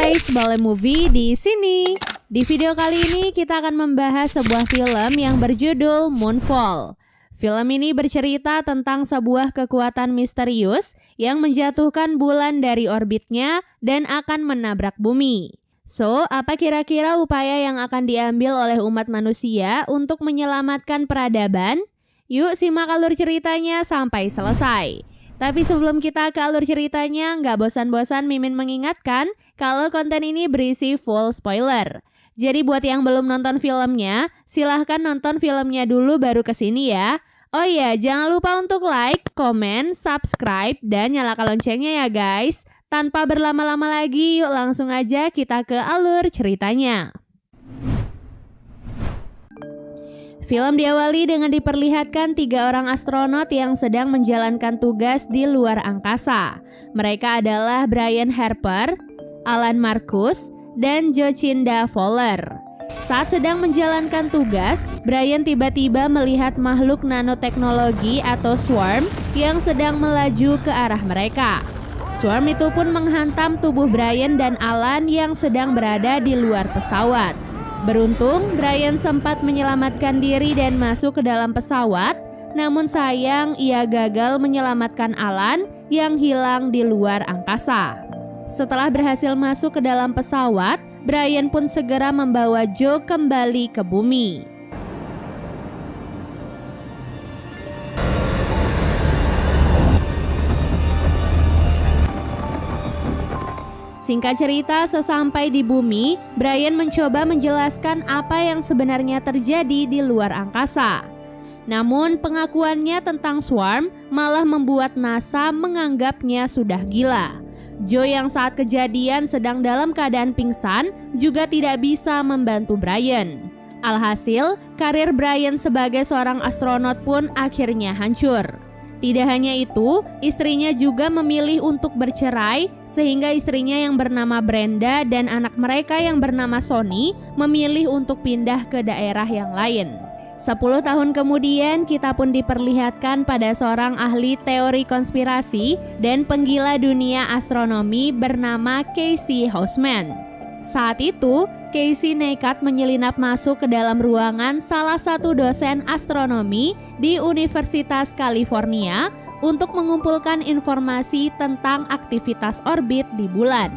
guys, Boleh Movie di sini. Di video kali ini kita akan membahas sebuah film yang berjudul Moonfall. Film ini bercerita tentang sebuah kekuatan misterius yang menjatuhkan bulan dari orbitnya dan akan menabrak bumi. So, apa kira-kira upaya yang akan diambil oleh umat manusia untuk menyelamatkan peradaban? Yuk simak alur ceritanya sampai selesai. Tapi sebelum kita ke alur ceritanya, nggak bosan-bosan Mimin mengingatkan kalau konten ini berisi full spoiler. Jadi buat yang belum nonton filmnya, silahkan nonton filmnya dulu baru kesini ya. Oh iya, jangan lupa untuk like, komen, subscribe, dan nyalakan loncengnya ya guys. Tanpa berlama-lama lagi, yuk langsung aja kita ke alur ceritanya. Film diawali dengan diperlihatkan 3 orang astronot yang sedang menjalankan tugas di luar angkasa. Mereka adalah Brian Harper, Alan Marcus, dan Jocinda Fowler. Saat sedang menjalankan tugas, Brian tiba-tiba melihat makhluk nanoteknologi atau swarm yang sedang melaju ke arah mereka. Swarm itu pun menghantam tubuh Brian dan Alan yang sedang berada di luar pesawat. Beruntung, Brian sempat menyelamatkan diri dan masuk ke dalam pesawat, namun sayang ia gagal menyelamatkan Alan yang hilang di luar angkasa. Setelah berhasil masuk ke dalam pesawat, Brian pun segera membawa Joe kembali ke bumi. Singkat cerita, sesampai di bumi, Brian mencoba menjelaskan apa yang sebenarnya terjadi di luar angkasa. Namun, pengakuannya tentang swarm malah membuat NASA menganggapnya sudah gila. Joe yang saat kejadian sedang dalam keadaan pingsan juga tidak bisa membantu Brian. Alhasil, karir Brian sebagai seorang astronot pun akhirnya hancur. Tidak hanya itu, istrinya juga memilih untuk bercerai sehingga istrinya yang bernama Brenda dan anak mereka yang bernama Sonny memilih untuk pindah ke daerah yang lain. 10 tahun kemudian kita pun diperlihatkan pada seorang ahli teori konspirasi dan penggila dunia astronomi bernama Casey Houseman. Saat itu, Casey nekat menyelinap masuk ke dalam ruangan salah satu dosen astronomi di Universitas California untuk mengumpulkan informasi tentang aktivitas orbit di bulan.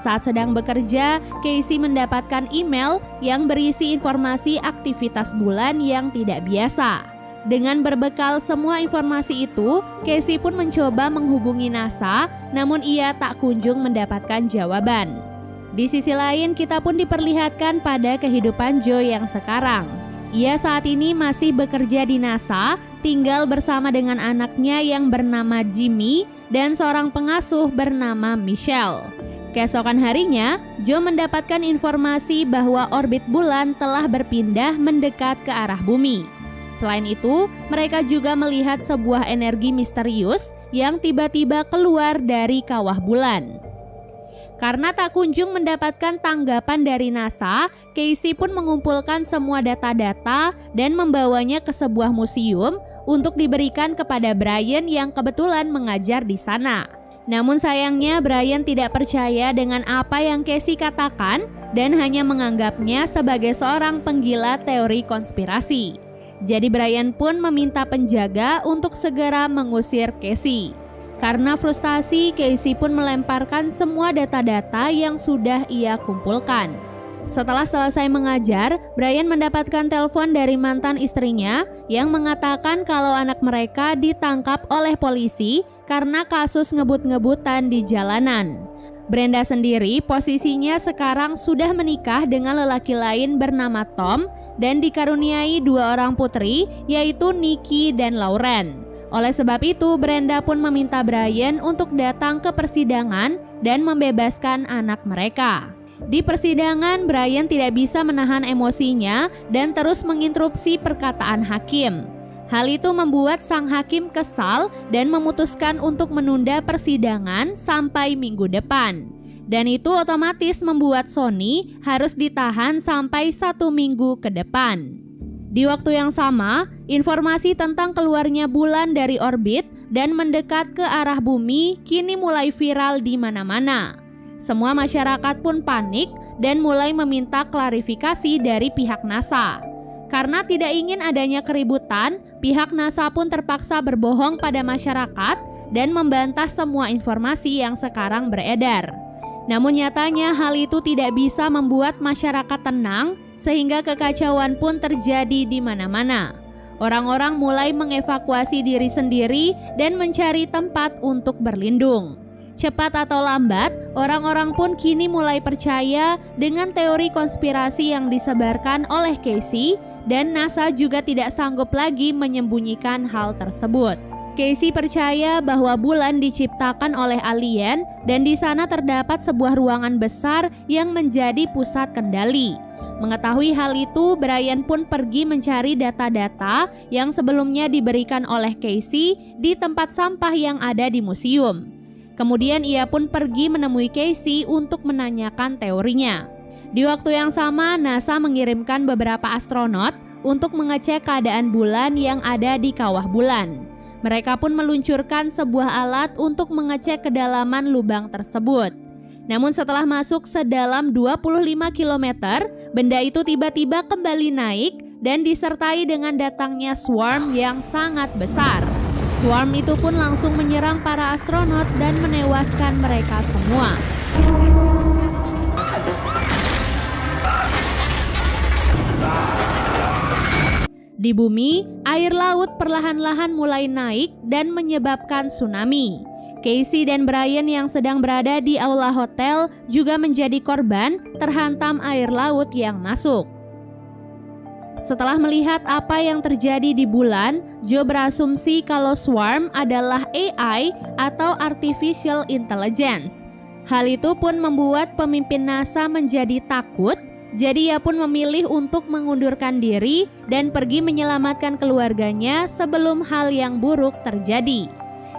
Saat sedang bekerja, Casey mendapatkan email yang berisi informasi aktivitas bulan yang tidak biasa. Dengan berbekal semua informasi itu, Casey pun mencoba menghubungi NASA, namun ia tak kunjung mendapatkan jawaban. Di sisi lain, kita pun diperlihatkan pada kehidupan Joe yang sekarang. Ia saat ini masih bekerja di NASA, tinggal bersama dengan anaknya yang bernama Jimmy dan seorang pengasuh bernama Michelle. Keesokan harinya, Joe mendapatkan informasi bahwa orbit bulan telah berpindah mendekat ke arah bumi. Selain itu, mereka juga melihat sebuah energi misterius yang tiba-tiba keluar dari kawah bulan. Karena tak kunjung mendapatkan tanggapan dari NASA, Casey pun mengumpulkan semua data-data dan membawanya ke sebuah museum untuk diberikan kepada Brian yang kebetulan mengajar di sana. Namun sayangnya Brian tidak percaya dengan apa yang Casey katakan dan hanya menganggapnya sebagai seorang penggila teori konspirasi. Jadi Brian pun meminta penjaga untuk segera mengusir Casey. Karena frustasi, Casey pun melemparkan semua data-data yang sudah ia kumpulkan. Setelah selesai mengajar, Brian mendapatkan telepon dari mantan istrinya yang mengatakan kalau anak mereka ditangkap oleh polisi karena kasus ngebut-ngebutan di jalanan. Brenda sendiri posisinya sekarang sudah menikah dengan lelaki lain bernama Tom dan dikaruniai 2 orang putri yaitu Nikki dan Lauren. Oleh sebab itu, Brenda pun meminta Brian untuk datang ke persidangan dan membebaskan anak mereka. Di persidangan, Brian tidak bisa menahan emosinya dan terus menginterupsi perkataan hakim. Hal itu membuat sang hakim kesal dan memutuskan untuk menunda persidangan sampai minggu depan. Dan itu otomatis membuat Sonny harus ditahan sampai 1 minggu ke depan. Di waktu yang sama, informasi tentang keluarnya bulan dari orbit dan mendekat ke arah bumi kini mulai viral di mana-mana. Semua masyarakat pun panik dan mulai meminta klarifikasi dari pihak NASA. Karena tidak ingin adanya keributan, pihak NASA pun terpaksa berbohong pada masyarakat dan membantah semua informasi yang sekarang beredar. Namun nyatanya hal itu tidak bisa membuat masyarakat tenang, sehingga kekacauan pun terjadi di mana-mana. Orang-orang mulai mengevakuasi diri sendiri dan mencari tempat untuk berlindung. Cepat atau lambat, orang-orang pun kini mulai percaya dengan teori konspirasi yang disebarkan oleh Casey, dan NASA juga tidak sanggup lagi menyembunyikan hal tersebut. Casey percaya bahwa bulan diciptakan oleh alien dan di sana terdapat sebuah ruangan besar yang menjadi pusat kendali. Mengetahui hal itu, Brian pun pergi mencari data-data yang sebelumnya diberikan oleh Casey di tempat sampah yang ada di museum. Kemudian ia pun pergi menemui Casey untuk menanyakan teorinya. Di waktu yang sama, NASA mengirimkan beberapa astronot untuk mengecek keadaan bulan yang ada di kawah bulan. Mereka pun meluncurkan sebuah alat untuk mengecek kedalaman lubang tersebut. Namun setelah masuk sedalam 25 km, benda itu tiba-tiba kembali naik dan disertai dengan datangnya swarm yang sangat besar. Swarm itu pun langsung menyerang para astronot dan menewaskan mereka semua. Di bumi, air laut perlahan-lahan mulai naik dan menyebabkan tsunami. Casey dan Brian yang sedang berada di aula hotel juga menjadi korban terhantam air laut yang masuk. Setelah melihat apa yang terjadi di bulan, Joe berasumsi kalau swarm adalah AI atau Artificial Intelligence. Hal itu pun membuat pemimpin NASA menjadi takut, jadi ia pun memilih untuk mengundurkan diri dan pergi menyelamatkan keluarganya sebelum hal yang buruk terjadi.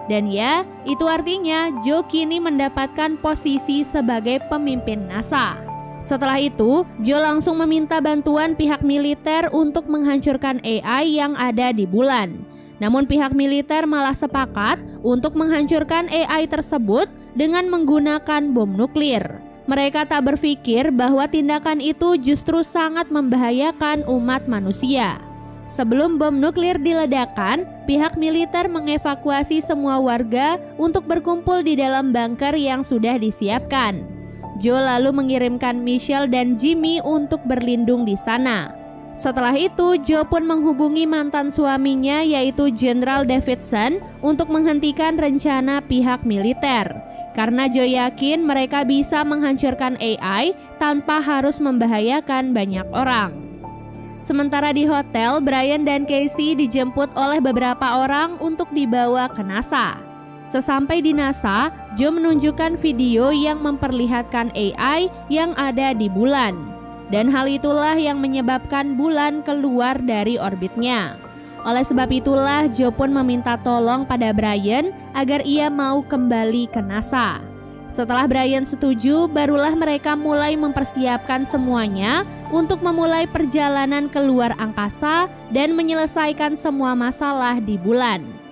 Dan ya, itu artinya Joe kini mendapatkan posisi sebagai pemimpin NASA. Setelah itu, Joe langsung meminta bantuan pihak militer untuk menghancurkan AI yang ada di bulan. Namun pihak militer malah sepakat untuk menghancurkan AI tersebut dengan menggunakan bom nuklir. Mereka tak berpikir bahwa tindakan itu justru sangat membahayakan umat manusia. Sebelum bom nuklir diledakkan, pihak militer mengevakuasi semua warga untuk berkumpul di dalam bunker yang sudah disiapkan. Joe lalu mengirimkan Michelle dan Jimmy untuk berlindung di sana. Setelah itu, Joe pun menghubungi mantan suaminya yaitu Jenderal Davidson untuk menghentikan rencana pihak militer. Karena Joe yakin mereka bisa menghancurkan AI tanpa harus membahayakan banyak orang. Sementara di hotel, Brian dan Casey dijemput oleh beberapa orang untuk dibawa ke NASA. Sesampai di NASA, Joe menunjukkan video yang memperlihatkan AI yang ada di bulan. Dan hal itulah yang menyebabkan bulan keluar dari orbitnya. Oleh sebab itulah, Joe pun meminta tolong pada Brian agar ia mau kembali ke NASA. Setelah Brian setuju, barulah mereka mulai mempersiapkan semuanya untuk memulai perjalanan keluar angkasa dan menyelesaikan semua masalah di bulan.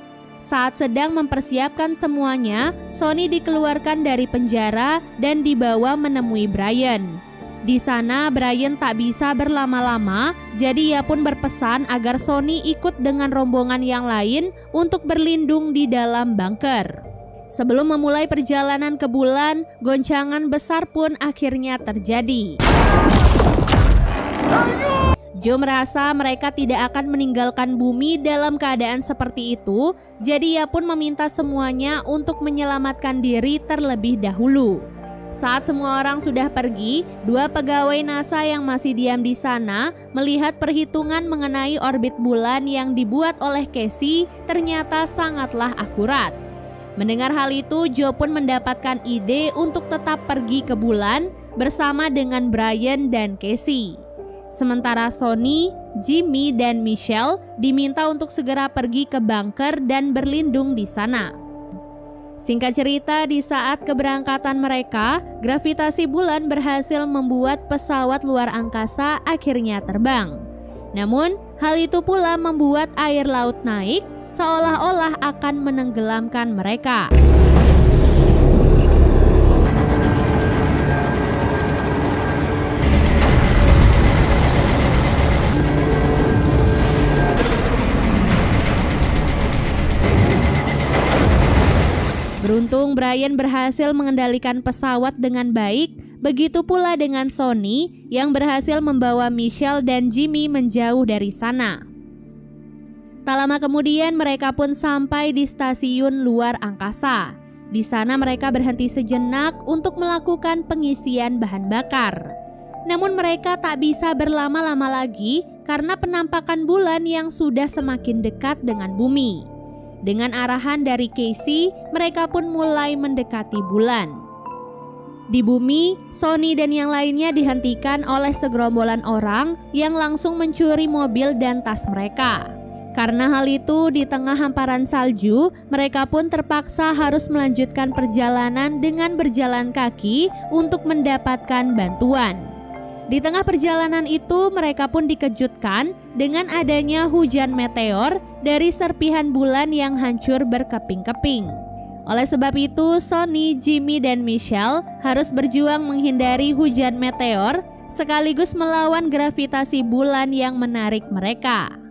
Saat sedang mempersiapkan semuanya, Sony dikeluarkan dari penjara dan dibawa menemui Brian. Di sana, Brian tak bisa berlama-lama, jadi ia pun berpesan agar Sony ikut dengan rombongan yang lain untuk berlindung di dalam bunker. Sebelum memulai perjalanan ke bulan, goncangan besar pun akhirnya terjadi. Joe merasa mereka tidak akan meninggalkan bumi dalam keadaan seperti itu, jadi ia pun meminta semuanya untuk menyelamatkan diri terlebih dahulu. Saat semua orang sudah pergi, dua pegawai NASA yang masih diam di sana melihat perhitungan mengenai orbit bulan yang dibuat oleh Casey ternyata sangatlah akurat. Mendengar hal itu, Joe pun mendapatkan ide untuk tetap pergi ke bulan bersama dengan Brian dan Casey. Sementara Sony, Jimmy, dan Michelle diminta untuk segera pergi ke bunker dan berlindung di sana. Singkat cerita, di saat keberangkatan mereka, gravitasi bulan berhasil membuat pesawat luar angkasa akhirnya terbang. Namun, hal itu pula membuat air laut naik, seolah-olah akan menenggelamkan mereka. Beruntung Brian berhasil mengendalikan pesawat dengan baik, begitu pula dengan Sony yang berhasil membawa Michelle dan Jimmy menjauh dari sana. Tak lama kemudian mereka pun sampai di stasiun luar angkasa. Di sana mereka berhenti sejenak untuk melakukan pengisian bahan bakar. Namun mereka tak bisa berlama-lama lagi karena penampakan bulan yang sudah semakin dekat dengan bumi. Dengan arahan dari Casey, mereka pun mulai mendekati bulan. Di bumi, Sony dan yang lainnya dihentikan oleh segerombolan orang yang langsung mencuri mobil dan tas mereka. Karena hal itu, di tengah hamparan salju, mereka pun terpaksa harus melanjutkan perjalanan dengan berjalan kaki untuk mendapatkan bantuan. Di tengah perjalanan itu, mereka pun dikejutkan dengan adanya hujan meteor dari serpihan bulan yang hancur berkeping-keping. Oleh sebab itu, Sony, Jimmy, dan Michelle harus berjuang menghindari hujan meteor sekaligus melawan gravitasi bulan yang menarik mereka.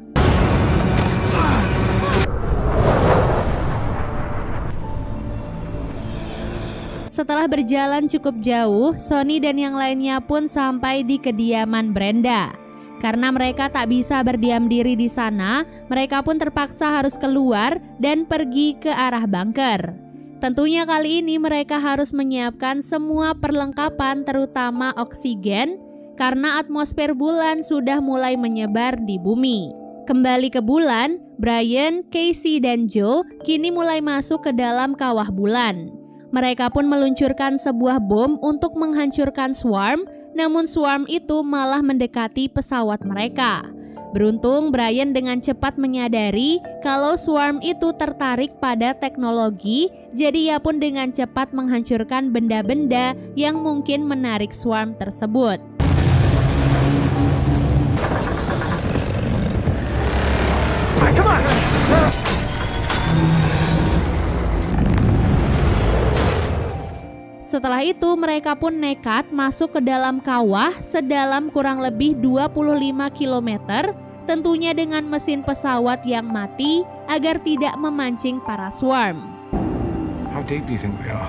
Setelah berjalan cukup jauh, Sony dan yang lainnya pun sampai di kediaman Brenda. Karena mereka tak bisa berdiam diri di sana, mereka pun terpaksa harus keluar dan pergi ke arah bunker. Tentunya kali ini mereka harus menyiapkan semua perlengkapan terutama oksigen karena atmosfer bulan sudah mulai menyebar di bumi. Kembali ke bulan, Brian, Casey, dan Joe kini mulai masuk ke dalam kawah bulan. Mereka pun meluncurkan sebuah bom untuk menghancurkan swarm, namun swarm itu malah mendekati pesawat mereka. Beruntung Brian dengan cepat menyadari kalau swarm itu tertarik pada teknologi, jadi ia pun dengan cepat menghancurkan benda-benda yang mungkin menarik swarm tersebut. Setelah itu mereka pun nekat masuk ke dalam kawah sedalam kurang lebih 25 km, tentunya dengan mesin pesawat yang mati agar tidak memancing para swarm. How deep do you think we are?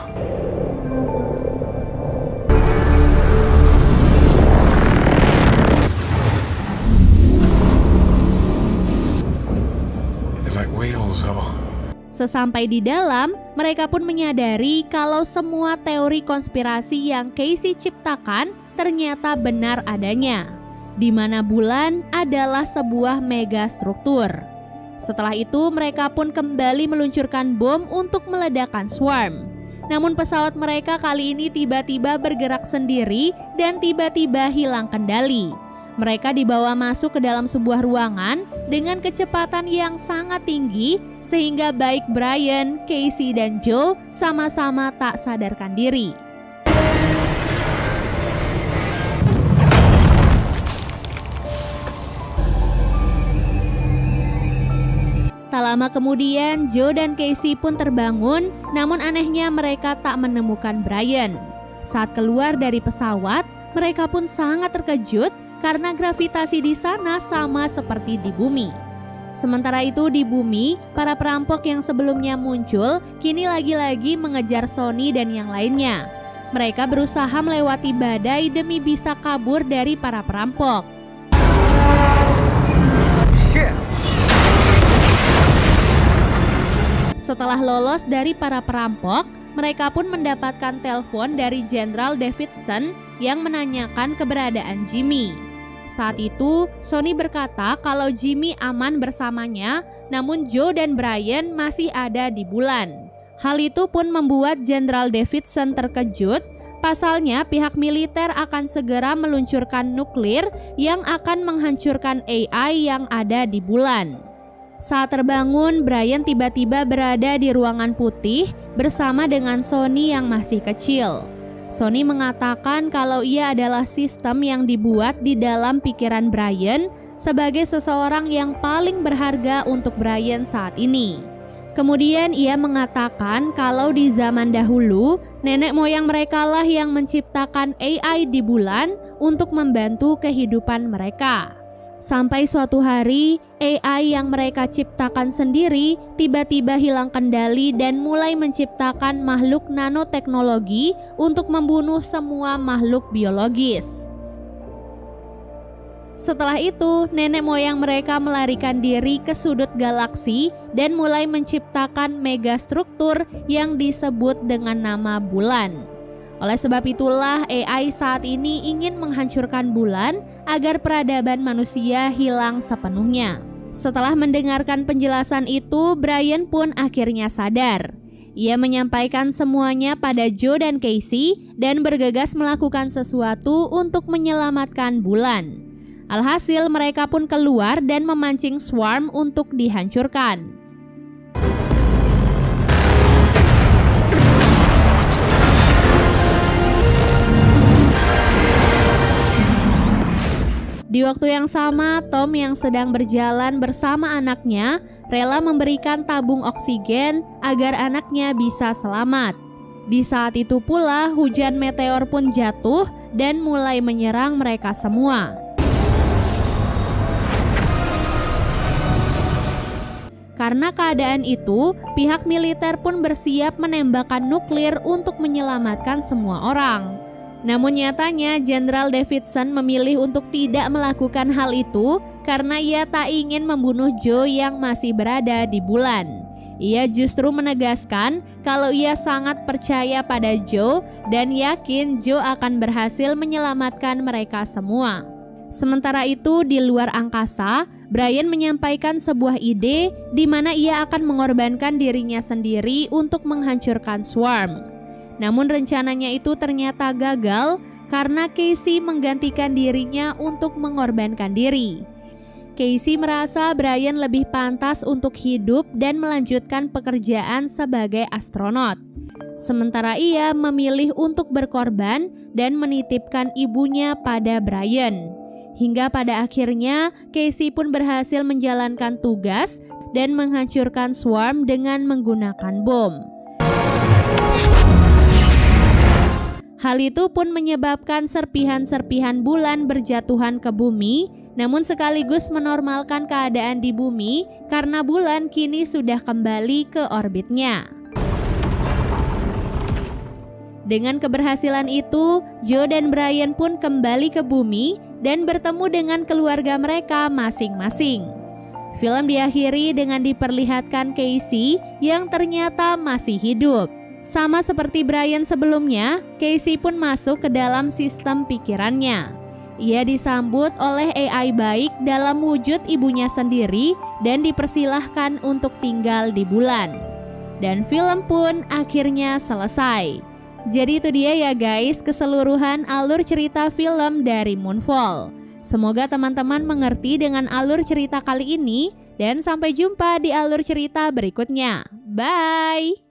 They're like whales or... Sesampai di dalam, mereka pun menyadari kalau semua teori konspirasi yang Casey ciptakan ternyata benar adanya, di mana bulan adalah sebuah megastruktur. Setelah itu, mereka pun kembali meluncurkan bom untuk meledakkan swarm. Namun pesawat mereka kali ini tiba-tiba bergerak sendiri dan tiba-tiba hilang kendali. Mereka dibawa masuk ke dalam sebuah ruangan dengan kecepatan yang sangat tinggi sehingga baik Brian, Casey, dan Joe sama-sama tak sadarkan diri. Tak lama kemudian Joe dan Casey pun terbangun, namun anehnya mereka tak menemukan Brian. Saat keluar dari pesawat, mereka pun sangat terkejut karena gravitasi di sana sama seperti di bumi. Sementara itu di bumi, para perampok yang sebelumnya muncul kini lagi-lagi mengejar Sony dan yang lainnya. Mereka berusaha melewati badai demi bisa kabur dari para perampok. Setelah lolos dari para perampok, mereka pun mendapatkan telepon dari Jenderal Davidson yang menanyakan keberadaan Jimmy. Saat itu, Sony berkata kalau Jimmy aman bersamanya, namun Joe dan Brian masih ada di bulan. Hal itu pun membuat Jenderal Davidson terkejut, pasalnya pihak militer akan segera meluncurkan nuklir yang akan menghancurkan AI yang ada di bulan. Saat terbangun, Brian tiba-tiba berada di ruangan putih bersama dengan Sony yang masih kecil. Sony mengatakan kalau ia adalah sistem yang dibuat di dalam pikiran Brian sebagai seseorang yang paling berharga untuk Brian saat ini. Kemudian ia mengatakan kalau di zaman dahulu, nenek moyang mereka lah yang menciptakan AI di bulan untuk membantu kehidupan mereka. Sampai suatu hari, AI yang mereka ciptakan sendiri tiba-tiba hilang kendali dan mulai menciptakan makhluk nanoteknologi untuk membunuh semua makhluk biologis. Setelah itu, nenek moyang mereka melarikan diri ke sudut galaksi dan mulai menciptakan megastruktur yang disebut dengan nama bulan. Oleh sebab itulah AI saat ini ingin menghancurkan bulan agar peradaban manusia hilang sepenuhnya. Setelah mendengarkan penjelasan itu, Brian pun akhirnya sadar. Ia menyampaikan semuanya pada Joe dan Casey dan bergegas melakukan sesuatu untuk menyelamatkan bulan. Alhasil mereka pun keluar dan memancing swarm untuk dihancurkan. Di waktu yang sama, Tom yang sedang berjalan bersama anaknya rela memberikan tabung oksigen agar anaknya bisa selamat. Di saat itu pula hujan meteor pun jatuh dan mulai menyerang mereka semua. Karena keadaan itu, pihak militer pun bersiap menembakkan nuklir untuk menyelamatkan semua orang. Namun nyatanya Jenderal Davidson memilih untuk tidak melakukan hal itu karena ia tak ingin membunuh Joe yang masih berada di bulan. Ia justru menegaskan kalau ia sangat percaya pada Joe dan yakin Joe akan berhasil menyelamatkan mereka semua. Sementara itu di luar angkasa, Brian menyampaikan sebuah ide di mana ia akan mengorbankan dirinya sendiri untuk menghancurkan swarm. Namun rencananya itu ternyata gagal karena Casey menggantikan dirinya untuk mengorbankan diri. Casey merasa Brian lebih pantas untuk hidup dan melanjutkan pekerjaan sebagai astronot. Sementara ia memilih untuk berkorban dan menitipkan ibunya pada Brian. Hingga pada akhirnya Casey pun berhasil menjalankan tugas dan menghancurkan swarm dengan menggunakan bom. Hal itu pun menyebabkan serpihan-serpihan bulan berjatuhan ke bumi, namun sekaligus menormalkan keadaan di bumi karena bulan kini sudah kembali ke orbitnya. Dengan keberhasilan itu, Joe dan Brian pun kembali ke bumi dan bertemu dengan keluarga mereka masing-masing. Film diakhiri dengan diperlihatkan Casey yang ternyata masih hidup. Sama seperti Brian sebelumnya, Casey pun masuk ke dalam sistem pikirannya. Ia disambut oleh AI baik dalam wujud ibunya sendiri dan dipersilahkan untuk tinggal di bulan. Dan film pun akhirnya selesai. Jadi itu dia ya guys, keseluruhan alur cerita film dari Moonfall. Semoga teman-teman mengerti dengan alur cerita kali ini dan sampai jumpa di alur cerita berikutnya. Bye!